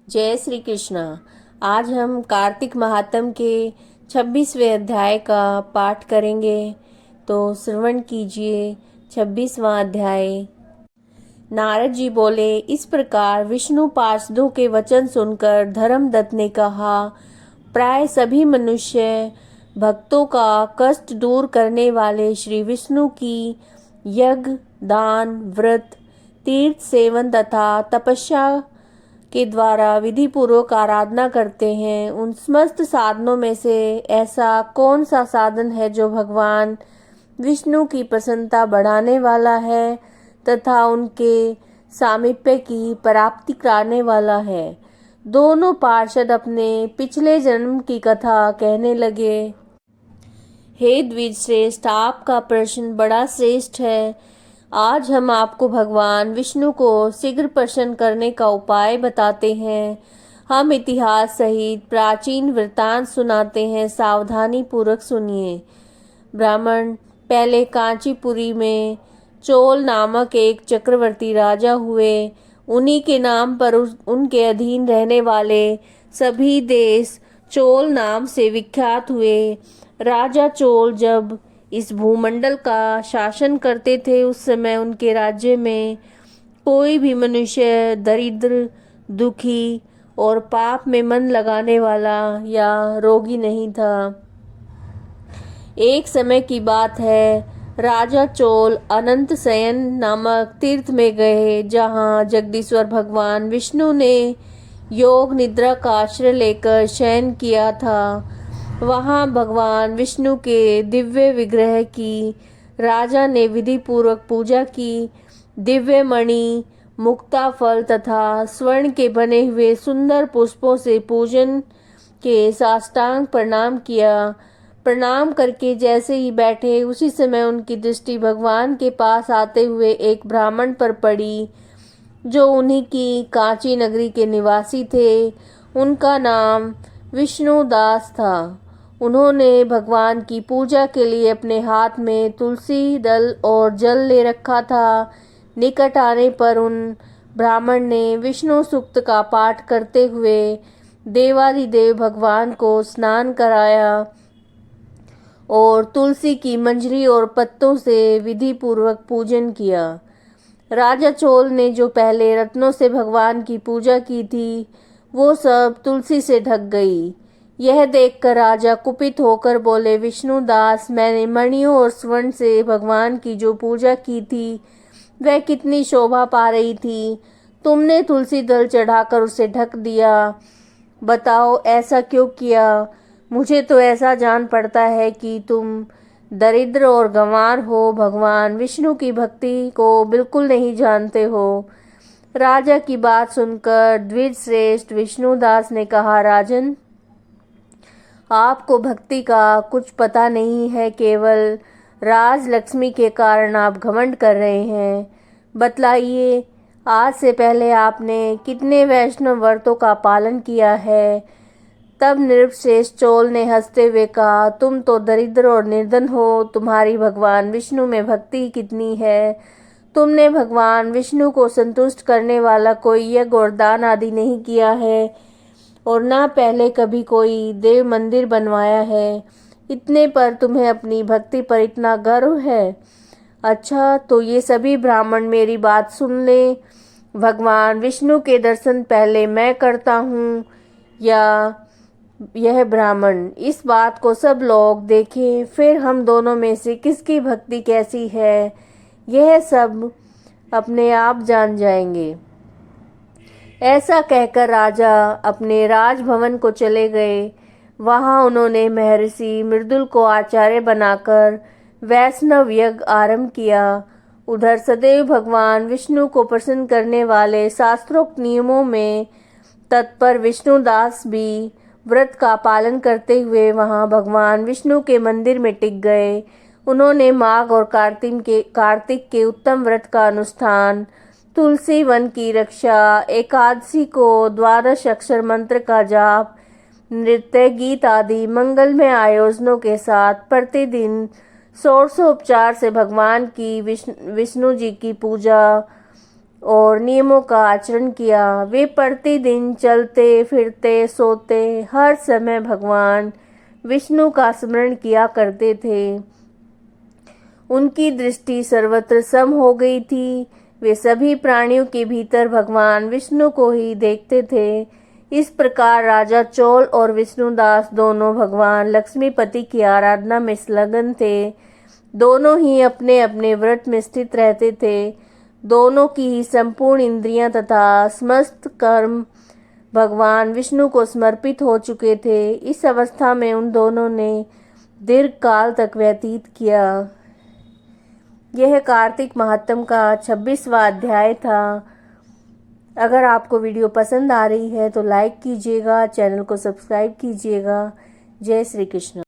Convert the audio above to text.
जय श्री कृष्णा। आज हम कार्तिक महात्म के 26वें अध्याय का पाठ करेंगे, तो श्रवण कीजिए। 26वां अध्याय। नारद जी बोले, इस प्रकार विष्णु पार्षदों के वचन सुनकर धर्मदत्त ने कहा, प्राय सभी मनुष्य भक्तों का कष्ट दूर करने वाले श्री विष्णु की यज्ञ, दान, व्रत, तीर्थ सेवन तथा तपस्या के द्वारा विधि पूर्वक आराधना करते हैं। उन समस्त साधनों में से ऐसा कौन सा साधन है जो भगवान विष्णु की प्रसन्नता बढ़ाने वाला है तथा उनके सामीप्य की प्राप्ति कराने वाला है। दोनों पार्षद अपने पिछले जन्म की कथा कहने लगे। हे द्विज श्रेष्ठ, आपका प्रश्न बड़ा श्रेष्ठ है। आज हम आपको भगवान विष्णु को शीघ्र प्रसन्न करने का उपाय बताते हैं। हम इतिहास सहित प्राचीन वृत्तांत सुनाते हैं, सावधानी पूर्वक सुनिए। ब्राह्मण, पहले कांचीपुरी में चोल नामक एक चक्रवर्ती राजा हुए। उन्हीं के नाम पर उनके अधीन रहने वाले सभी देश चोल नाम से विख्यात हुए। राजा चोल जब इस भूमंडल का शासन करते थे, उस समय उनके राज्य में कोई भी मनुष्य दरिद्र, दुखी और पाप में मन लगाने वाला या रोगी नहीं था। एक समय की बात है, राजा चोल अनंत शयन नामक तीर्थ में गए, जहाँ जगदीश्वर भगवान विष्णु ने योग निद्रा का आश्रय लेकर शयन किया था। वहाँ भगवान विष्णु के दिव्य विग्रह की राजा ने विधि पूर्वक पूजा की। दिव्य मणि, मुक्ता फल तथा स्वर्ण के बने हुए सुंदर पुष्पों से पूजन के साष्टांग प्रणाम किया। प्रणाम करके जैसे ही बैठे, उसी समय उनकी दृष्टि भगवान के पास आते हुए एक ब्राह्मण पर पड़ी, जो उन्हीं की कांची नगरी के निवासी थे। उनका नाम विष्णुदास था। उन्होंने भगवान की पूजा के लिए अपने हाथ में तुलसी दल और जल ले रखा था। निकट आने पर उन ब्राह्मण ने विष्णु सूक्त का पाठ करते हुए देवाधिदेव भगवान को स्नान कराया और तुलसी की मंजरी और पत्तों से विधि पूर्वक पूजन किया। राजा चोल ने जो पहले रत्नों से भगवान की पूजा की थी, वो सब तुलसी से ढक गई। यह देखकर राजा कुपित होकर बोले, विष्णुदास, मैंने मणियों और स्वर्ण से भगवान की जो पूजा की थी, वह कितनी शोभा पा रही थी। तुमने तुलसी दल चढ़ाकर उसे ढक दिया। बताओ, ऐसा क्यों किया? मुझे तो ऐसा जान पड़ता है कि तुम दरिद्र और गंवार हो, भगवान विष्णु की भक्ति को बिल्कुल नहीं जानते हो। राजा की बात सुनकर द्विज श्रेष्ठ विष्णुदास ने कहा, राजन, आपको भक्ति का कुछ पता नहीं है। केवल राज लक्ष्मी के कारण आप घमंड कर रहे हैं। बतलाइए, आज से पहले आपने कितने वैष्णव व्रतों का पालन किया है? तब नृपश्रेष्ठ चोल ने हंसते हुए कहा, तुम तो दरिद्र और निर्धन हो, तुम्हारी भगवान विष्णु में भक्ति कितनी है। तुमने भगवान विष्णु को संतुष्ट करने वाला कोई यज्ञ और दान आदि नहीं किया है, और ना पहले कभी कोई देव मंदिर बनवाया है। इतने पर तुम्हें अपनी भक्ति पर इतना गर्व है। अच्छा, तो ये सभी ब्राह्मण मेरी बात सुन ले। भगवान विष्णु के दर्शन पहले मैं करता हूँ या यह ब्राह्मण? इस बात को सब लोग देखें, फिर हम दोनों में से किसकी भक्ति कैसी है, यह सब अपने आप जान जाएंगे। ऐसा कहकर राजा अपने राजभवन को चले गए। वहां उन्होंने महर्षि मृदुल को आचार्य बनाकर वैष्णव यज्ञ आरंभ किया। उधर सदैव भगवान विष्णु को प्रसन्न करने वाले शास्त्रोक्त नियमों में तत्पर विष्णुदास भी व्रत का पालन करते हुए वहां भगवान विष्णु के मंदिर में टिक गए। उन्होंने माघ और कार्तिक के उत्तम व्रत का अनुष्ठान, तुलसी वन की रक्षा, एकादशी को द्वादश अक्षर मंत्र का जाप, नृत्य, गीत आदि मंगलमय आयोजनों के साथ प्रतिदिन षोडशोपचार से भगवान की विष्णु जी की पूजा और नियमों का आचरण किया। वे प्रतिदिन चलते फिरते सोते हर समय भगवान विष्णु का स्मरण किया करते थे। उनकी दृष्टि सर्वत्र सम हो गई थी। वे सभी प्राणियों के भीतर भगवान विष्णु को ही देखते थे। इस प्रकार राजा चोल और विष्णुदास दोनों भगवान लक्ष्मीपति की आराधना में संलग्न थे। दोनों ही अपने अपने व्रत में स्थित रहते थे। दोनों की ही संपूर्ण इंद्रियां तथा समस्त कर्म भगवान विष्णु को समर्पित हो चुके थे। इस अवस्था में उन दोनों ने दीर्घ काल तक व्यतीत किया। यह कार्तिक महात्म का 26वां अध्याय था। अगर आपको वीडियो पसंद आ रही है तो लाइक कीजिएगा, चैनल को सब्सक्राइब कीजिएगा। जय श्री कृष्ण।